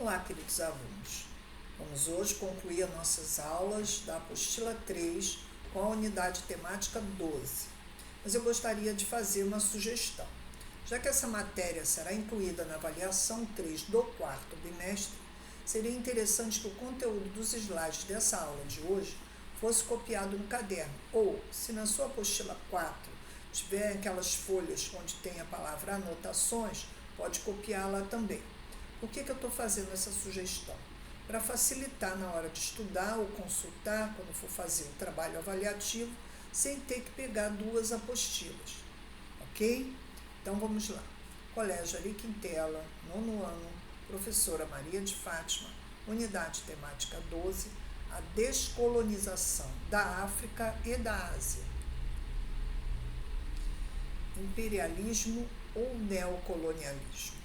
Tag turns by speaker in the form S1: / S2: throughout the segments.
S1: Olá, queridos alunos. Vamos hoje concluir as nossas aulas da apostila 3 com a unidade temática 12. Mas eu gostaria de fazer uma sugestão. Já que essa matéria será incluída na avaliação 3 do quarto bimestre, seria interessante que o conteúdo dos slides dessa aula de hoje fosse copiado no caderno, ou, se na sua apostila 4 tiver aquelas folhas onde tem a palavra anotações, pode copiá-la também. Por que eu estou fazendo essa sugestão? Para facilitar na hora de estudar ou consultar, quando for fazer o trabalho avaliativo, sem ter que pegar duas apostilas, ok? Então vamos lá. Colégio Ari Quintela, 9º ano, professora Maria de Fátima, unidade temática 12, a descolonização da África e da Ásia. Imperialismo ou neocolonialismo?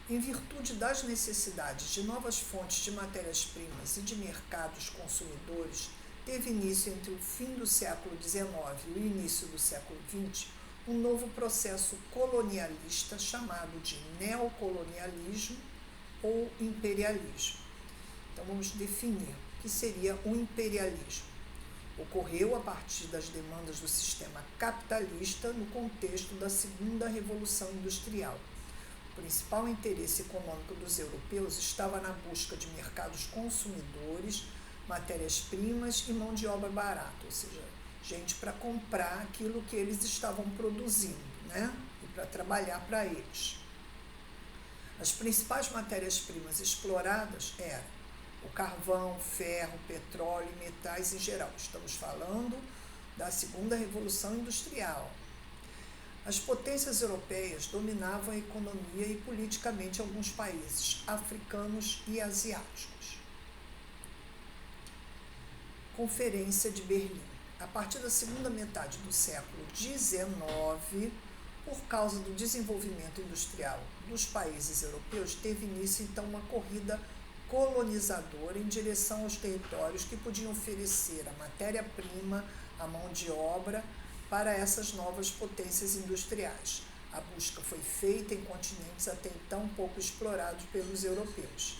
S1: Em virtude das necessidades de novas fontes de matérias-primas e de mercados consumidores, teve início entre o fim do século XIX e o início do século XX um novo processo colonialista chamado de neocolonialismo ou imperialismo. Então vamos definir o que seria o imperialismo. Ocorreu a partir das demandas do sistema capitalista no contexto da Segunda Revolução Industrial. O principal interesse econômico dos europeus estava na busca de mercados consumidores, matérias-primas e mão de obra barata, ou seja, gente para comprar aquilo que eles estavam produzindo, né? E para trabalhar para eles. As principais matérias-primas exploradas eram o carvão, ferro, petróleo e metais em geral. Estamos falando da Segunda Revolução Industrial. As potências europeias dominavam a economia e politicamente alguns países africanos e asiáticos. Conferência de Berlim. A partir da segunda metade do século XIX, por causa do desenvolvimento industrial dos países europeus, teve início então uma corrida colonizadora em direção aos territórios que podiam oferecer a matéria-prima, a mão de obra, para essas novas potências industriais. A busca foi feita em continentes até então pouco explorados pelos europeus.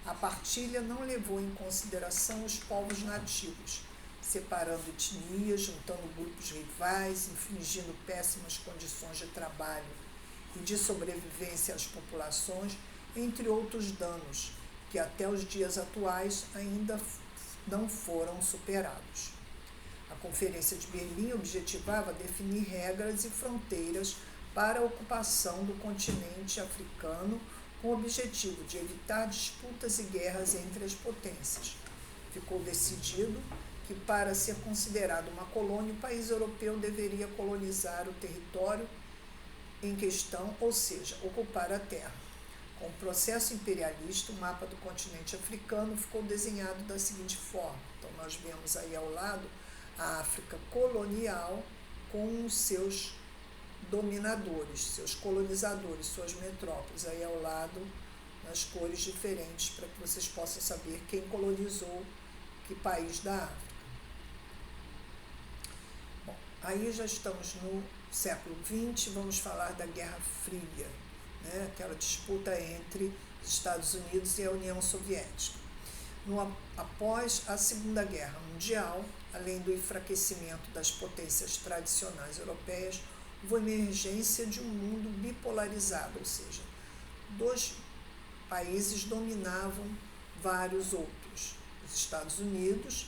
S1: A partilha não levou em consideração os povos nativos, separando etnias, juntando grupos rivais, infligindo péssimas condições de trabalho e de sobrevivência às populações, entre outros danos, que até os dias atuais ainda não foram superados. A Conferência de Berlim objetivava definir regras e fronteiras para a ocupação do continente africano com o objetivo de evitar disputas e guerras entre as potências. Ficou decidido que, para ser considerado uma colônia, o país europeu deveria colonizar o território em questão, ou seja, ocupar a terra. Com o processo imperialista, o mapa do continente africano ficou desenhado da seguinte forma. Então, nós vemos aí ao lado a África colonial com os seus dominadores, seus colonizadores, suas metrópoles, aí ao lado, nas cores diferentes, para que vocês possam saber quem colonizou que país da África. Bom, aí já estamos no século XX, vamos falar da Guerra Fria, né? Aquela disputa entre os Estados Unidos e a União Soviética. Após a Segunda Guerra Mundial, além do enfraquecimento das potências tradicionais europeias, houve a emergência de um mundo bipolarizado, ou seja, dois países dominavam vários outros. Os Estados Unidos,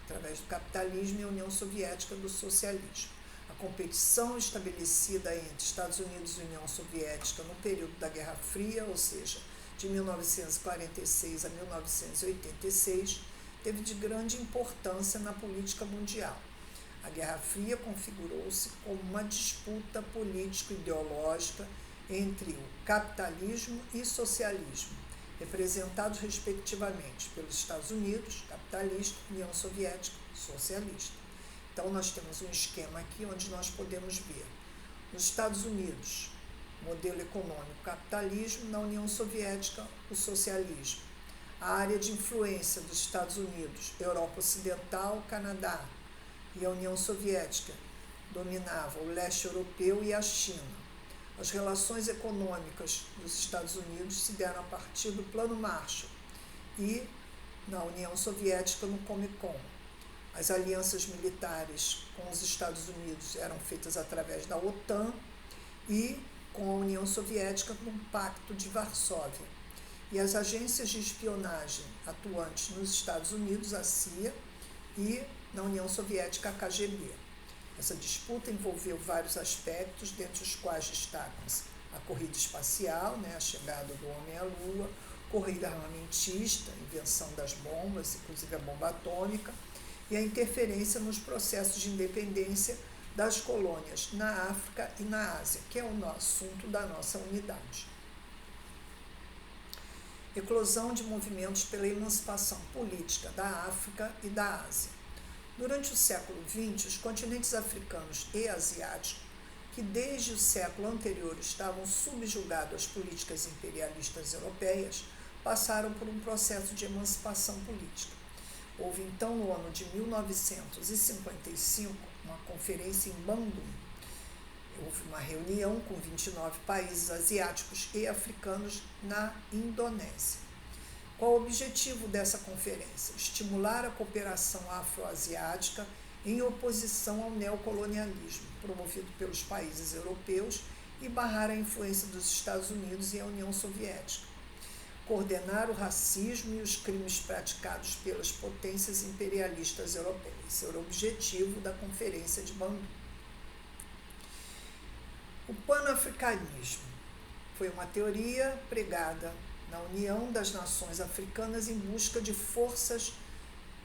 S1: através do capitalismo, e a União Soviética do socialismo. A competição estabelecida entre Estados Unidos e União Soviética no período da Guerra Fria, ou seja, de 1946 a 1986, teve de grande importância na política mundial. A Guerra Fria configurou-se como uma disputa político-ideológica entre o capitalismo e socialismo, representados respectivamente pelos Estados Unidos, capitalista, União Soviética, socialista. Então, nós temos um esquema aqui onde nós podemos ver nos Estados Unidos, modelo econômico capitalismo, na União Soviética, o socialismo. A área de influência dos Estados Unidos, Europa Ocidental, Canadá, e a União Soviética dominava o leste europeu e a China. As relações econômicas dos Estados Unidos se deram a partir do Plano Marshall e na União Soviética no Comecon. As alianças militares com os Estados Unidos eram feitas através da OTAN e com a União Soviética no Pacto de Varsóvia. E as agências de espionagem atuantes nos Estados Unidos, a CIA, e na União Soviética, a KGB. Essa disputa envolveu vários aspectos, dentre os quais destacam-se a corrida espacial, a chegada do homem à Lua, corrida armamentista, invenção das bombas, inclusive a bomba atômica, e a interferência nos processos de independência das colônias na África e na Ásia, que é o assunto da nossa unidade. Eclosão de movimentos pela emancipação política da África e da Ásia. Durante o século XX, os continentes africanos e asiáticos, que desde o século anterior estavam subjugados às políticas imperialistas europeias, passaram por um processo de emancipação política. Houve então, no ano de 1955, uma conferência em Bandung. Houve uma reunião com 29 países asiáticos e africanos na Indonésia. Qual o objetivo dessa conferência? Estimular a cooperação afroasiática em oposição ao neocolonialismo, promovido pelos países europeus, e barrar a influência dos Estados Unidos e a União Soviética. Coordenar o racismo e os crimes praticados pelas potências imperialistas europeias. Esse era o objetivo da Conferência de Bandung. O panafricanismo foi uma teoria pregada na União das Nações Africanas em busca de forças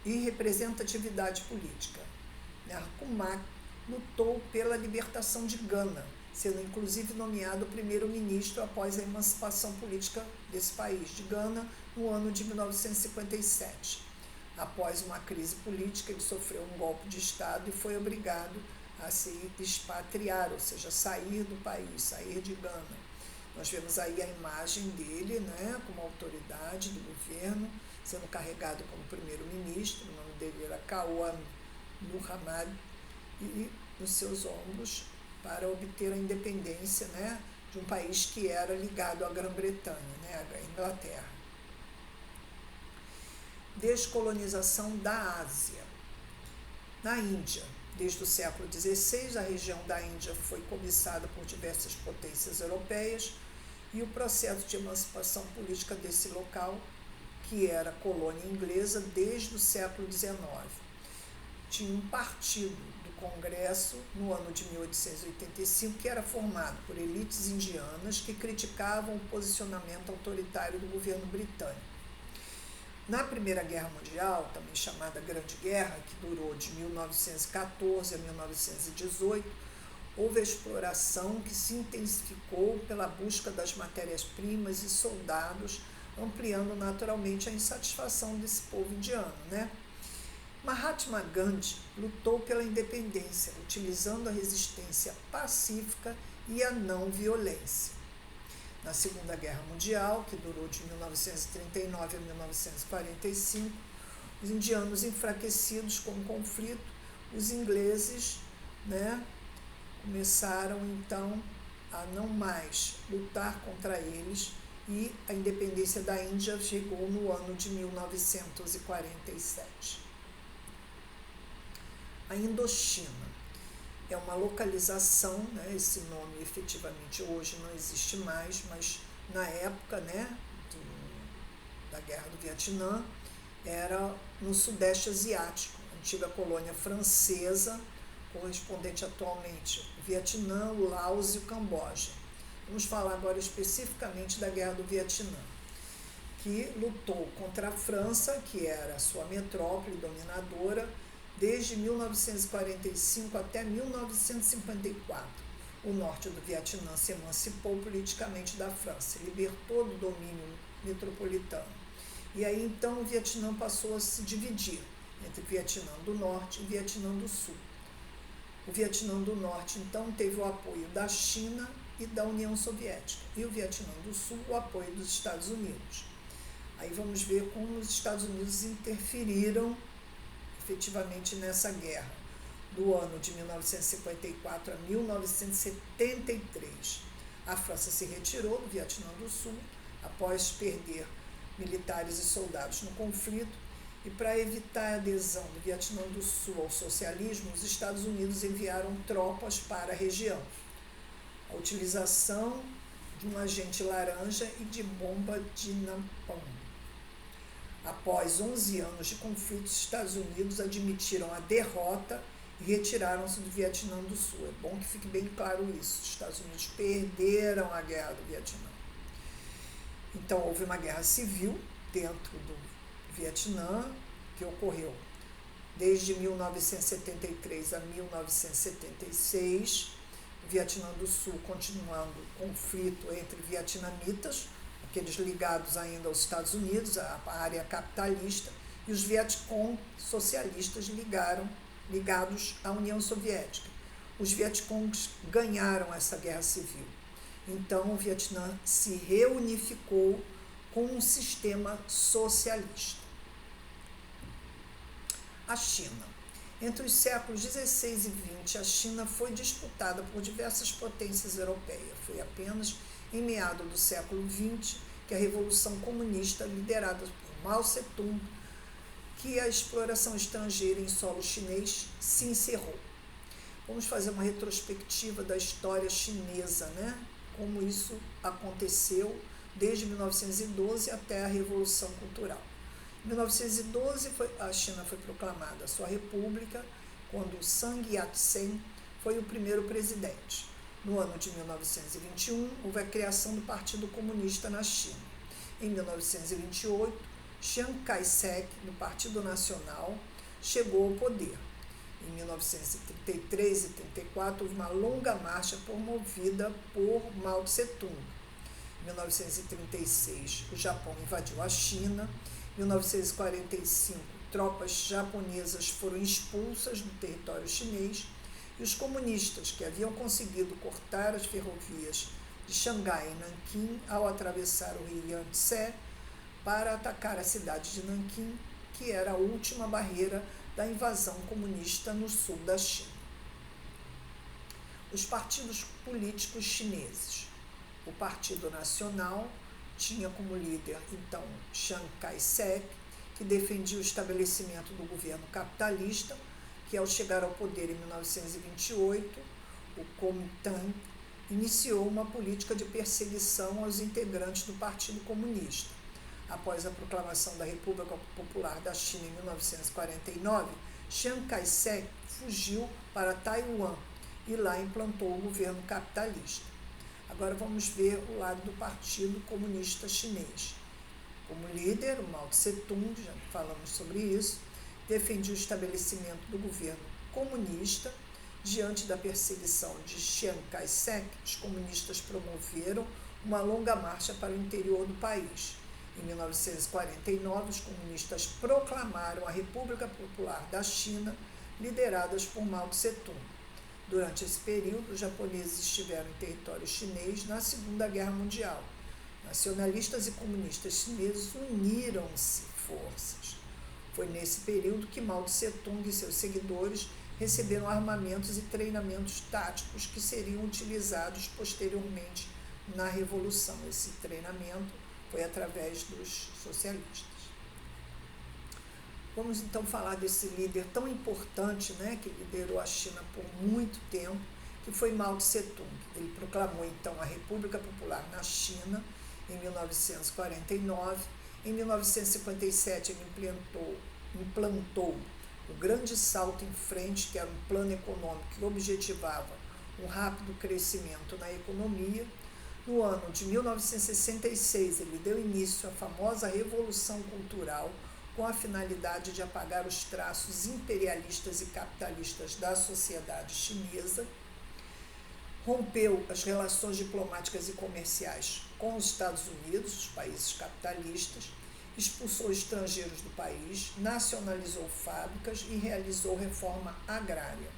S1: e representatividade política. Nkrumah lutou pela libertação de Gana, sendo inclusive nomeado primeiro-ministro após a emancipação política desse país, de Gana, no ano de 1957. Após uma crise política, ele sofreu um golpe de Estado e foi obrigado a se expatriar, ou seja, sair do país, sair de Gana. Nós vemos aí a imagem dele, como autoridade do governo, sendo carregado como primeiro-ministro. O nome dele era Kaua Muhammad, e nos seus ombros, para obter a independência de um país que era ligado à Grã-Bretanha, à Inglaterra. Descolonização da Ásia. Na Índia, desde o século XVI, a região da Índia foi cobiçada por diversas potências europeias e o processo de emancipação política desse local, que era colônia inglesa desde o século XIX. Tinha um partido do Congresso, no ano de 1885, que era formado por elites indianas que criticavam o posicionamento autoritário do governo britânico. Na Primeira Guerra Mundial, também chamada Grande Guerra, que durou de 1914 a 1918, houve a exploração que se intensificou pela busca das matérias-primas e soldados, ampliando naturalmente a insatisfação desse povo indiano, Mahatma Gandhi lutou pela independência, utilizando a resistência pacífica e a não violência. Na Segunda Guerra Mundial, que durou de 1939 a 1945, os indianos enfraquecidos com o conflito, os ingleses, começaram então a não mais lutar contra eles, e a independência da Índia chegou no ano de 1947. A Indochina é uma localização, esse nome efetivamente hoje não existe mais, mas na época da Guerra do Vietnã era no Sudeste Asiático, antiga colônia francesa, correspondente atualmente ao Vietnã, o Laos e o Camboja. Vamos falar agora especificamente da Guerra do Vietnã, que lutou contra a França, que era a sua metrópole dominadora, desde 1945 até 1954. O norte do Vietnã se emancipou politicamente da França, libertou do domínio metropolitano. E aí então o Vietnã passou a se dividir entre Vietnã do Norte e Vietnã do Sul. O Vietnã do Norte então teve o apoio da China e da União Soviética, e o Vietnã do Sul o apoio dos Estados Unidos. Aí vamos ver como os Estados Unidos interferiram efetivamente nessa guerra, do ano de 1954 a 1973. A França se retirou do Vietnã do Sul após perder militares e soldados no conflito, e para evitar a adesão do Vietnã do Sul ao socialismo, os Estados Unidos enviaram tropas para a região. A utilização de um agente laranja e de bomba de napalm. Após 11 anos de conflito, os Estados Unidos admitiram a derrota e retiraram-se do Vietnã do Sul. É bom que fique bem claro isso. Os Estados Unidos perderam a guerra do Vietnã. Então, houve uma guerra civil dentro do Vietnã, que ocorreu desde 1973 a 1976, o Vietnã do Sul continuando o conflito entre vietnamitas, aqueles ligados ainda aos Estados Unidos, a área capitalista, e os Vietcong socialistas ligados à União Soviética. Os Vietcongs ganharam essa guerra civil. Então, o Vietnã se reunificou com um sistema socialista. A China. Entre os séculos XVI e XX, a China foi disputada por diversas potências europeias. Foi apenas em meados do século XX que a Revolução Comunista, liderada por Mao Tse-tung, que a exploração estrangeira em solo chinês se encerrou. Vamos fazer uma retrospectiva da história chinesa, né? Como isso aconteceu desde 1912 até a Revolução Cultural. Em 1912, a China foi proclamada sua república, quando Chiang Yat-sen foi o primeiro presidente. No ano de 1921, houve a criação do Partido Comunista na China. Em 1928, Chiang Kai-shek, do Partido Nacional, chegou ao poder. Em 1933 e 1934, houve uma longa marcha promovida por Mao Tse-tung. Em 1936, o Japão invadiu a China. Em 1945, tropas japonesas foram expulsas do território chinês e os comunistas, que haviam conseguido cortar as ferrovias de Xangai e Nanquim ao atravessar o rio Yangtze para atacar a cidade de Nanquim, que era a última barreira da invasão comunista no sul da China. Os partidos políticos chineses. O Partido Nacional tinha como líder, então, Chiang Kai-shek, que defendia o estabelecimento do governo capitalista, que ao chegar ao poder em 1928, o Kuomintang iniciou uma política de perseguição aos integrantes do Partido Comunista. Após a proclamação da República Popular da China em 1949, Chiang Kai-shek fugiu para Taiwan e lá implantou o governo capitalista. Agora vamos ver o lado do Partido Comunista Chinês. Como líder, o Mao Tse-tung, já falamos sobre isso, defendia o estabelecimento do governo comunista. Diante da perseguição de Chiang Kai-shek, os comunistas promoveram uma longa marcha para o interior do país. Em 1949, os comunistas proclamaram a República Popular da China, lideradas por Mao Tse-tung. Durante esse período, os japoneses estiveram em território chinês na Segunda Guerra Mundial. Nacionalistas e comunistas chineses uniram-se forças. Foi nesse período que Mao Tse-tung e seus seguidores receberam armamentos e treinamentos táticos que seriam utilizados posteriormente na Revolução. Esse treinamento foi através dos socialistas. Vamos então falar desse líder tão importante, né, que liderou a China por muito tempo, que foi Mao Tse-tung. Ele proclamou então a República Popular na China em 1949. Em 1957 ele implantou o grande salto em frente, que era um plano econômico que objetivava um rápido crescimento na economia. No ano de 1966, ele deu início à famosa Revolução Cultural, com a finalidade de apagar os traços imperialistas e capitalistas da sociedade chinesa. Rompeu as relações diplomáticas e comerciais com os Estados Unidos, os países capitalistas, expulsou estrangeiros do país, nacionalizou fábricas e realizou reforma agrária.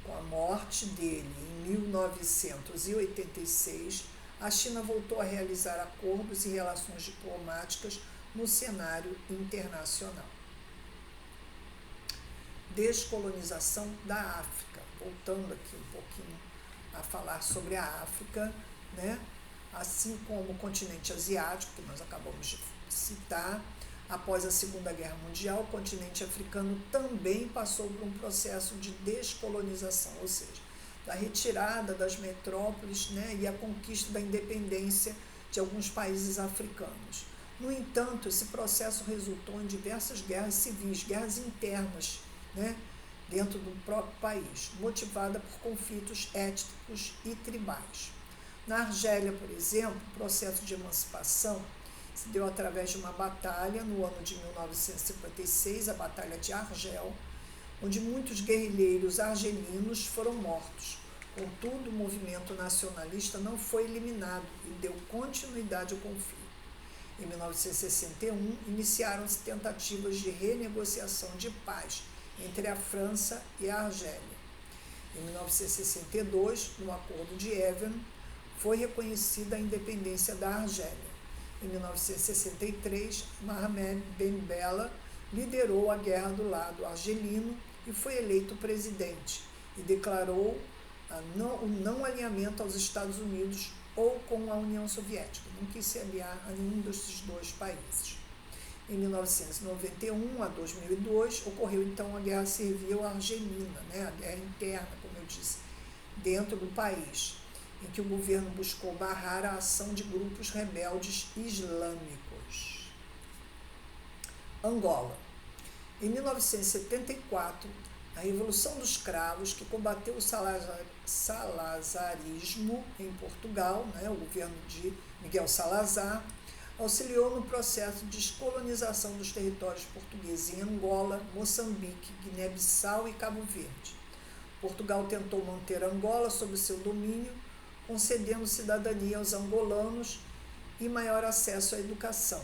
S1: Com a morte dele em 1986, a China voltou a realizar acordos e relações diplomáticas no cenário internacional. Descolonização da África. Voltando aqui um pouquinho a falar sobre a África, né? Assim como o continente asiático, que nós acabamos de citar. Após a Segunda Guerra Mundial, o continente africano também passou por um processo de descolonização, ou seja, da retirada das metrópoles, né, e a conquista da independência de alguns países africanos. No entanto, esse processo resultou em diversas guerras civis, guerras internas, né, dentro do próprio país, motivada por conflitos étnicos e tribais. Na Argélia, por exemplo, o processo de emancipação se deu através de uma batalha no ano de 1956, a Batalha de Argel, onde muitos guerrilheiros argelinos foram mortos. Contudo, o movimento nacionalista não foi eliminado e deu continuidade ao conflito. Em 1961, iniciaram-se tentativas de renegociação de paz entre a França e a Argélia. Em 1962, no Acordo de Évian, foi reconhecida a independência da Argélia. Em 1963, Mohamed Ben Bella liderou a guerra do lado argelino e foi eleito presidente e declarou o não alinhamento aos Estados Unidos ou com a União Soviética. Não quis se aliar a nenhum desses dois países. Em 1991 a 2002, ocorreu então a Guerra Civil Argelina, né, a guerra interna, como eu disse, dentro do país, em que o governo buscou barrar a ação de grupos rebeldes islâmicos. Angola. Em 1974, a Revolução dos Cravos, que combateu o salazarismo em Portugal, né, o governo de Miguel Salazar, auxiliou no processo de descolonização dos territórios portugueses em Angola, Moçambique, Guiné-Bissau e Cabo Verde. Portugal tentou manter Angola sob seu domínio, concedendo cidadania aos angolanos e maior acesso à educação.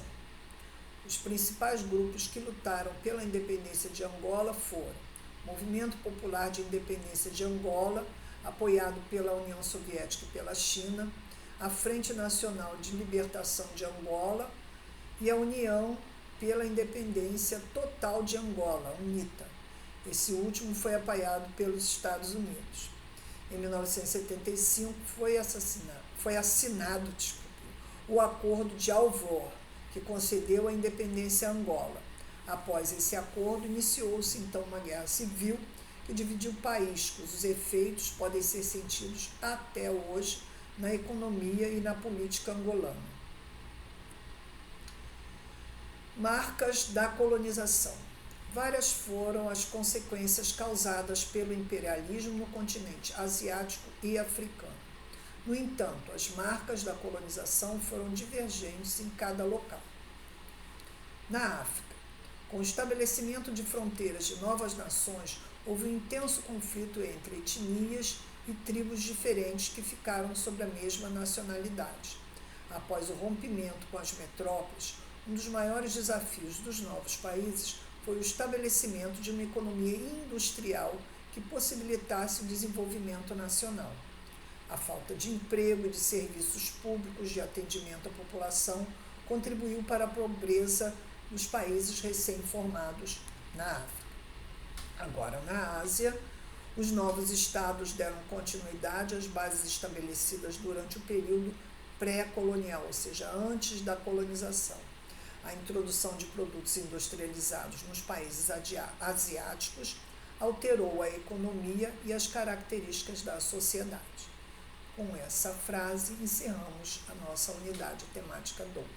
S1: Os principais grupos que lutaram pela independência de Angola foram o Movimento Popular de Independência de Angola, apoiado pela União Soviética e pela China, a Frente Nacional de Libertação de Angola e a União pela Independência Total de Angola, UNITA. Esse último foi apoiado pelos Estados Unidos. Em 1975 foi assinado o Acordo de Alvor, que concedeu a independência a Angola. Após esse acordo, iniciou-se então uma guerra civil que dividiu o país, cujos efeitos podem ser sentidos até hoje na economia e na política angolana. Marcas da colonização. Várias foram as consequências causadas pelo imperialismo no continente asiático e africano. No entanto, as marcas da colonização foram divergentes em cada local. Na África, com o estabelecimento de fronteiras de novas nações, houve um intenso conflito entre etnias e tribos diferentes que ficaram sob a mesma nacionalidade. Após o rompimento com as metrópoles, um dos maiores desafios dos novos países foi o estabelecimento de uma economia industrial que possibilitasse o desenvolvimento nacional. A falta de emprego e de serviços públicos de atendimento à população contribuiu para a pobreza dos países recém-formados na África. Agora, na Ásia, os novos estados deram continuidade às bases estabelecidas durante o período pré-colonial, ou seja, antes da colonização. A introdução de produtos industrializados nos países asiáticos alterou a economia e as características da sociedade. Com essa frase, encerramos a nossa unidade temática 12.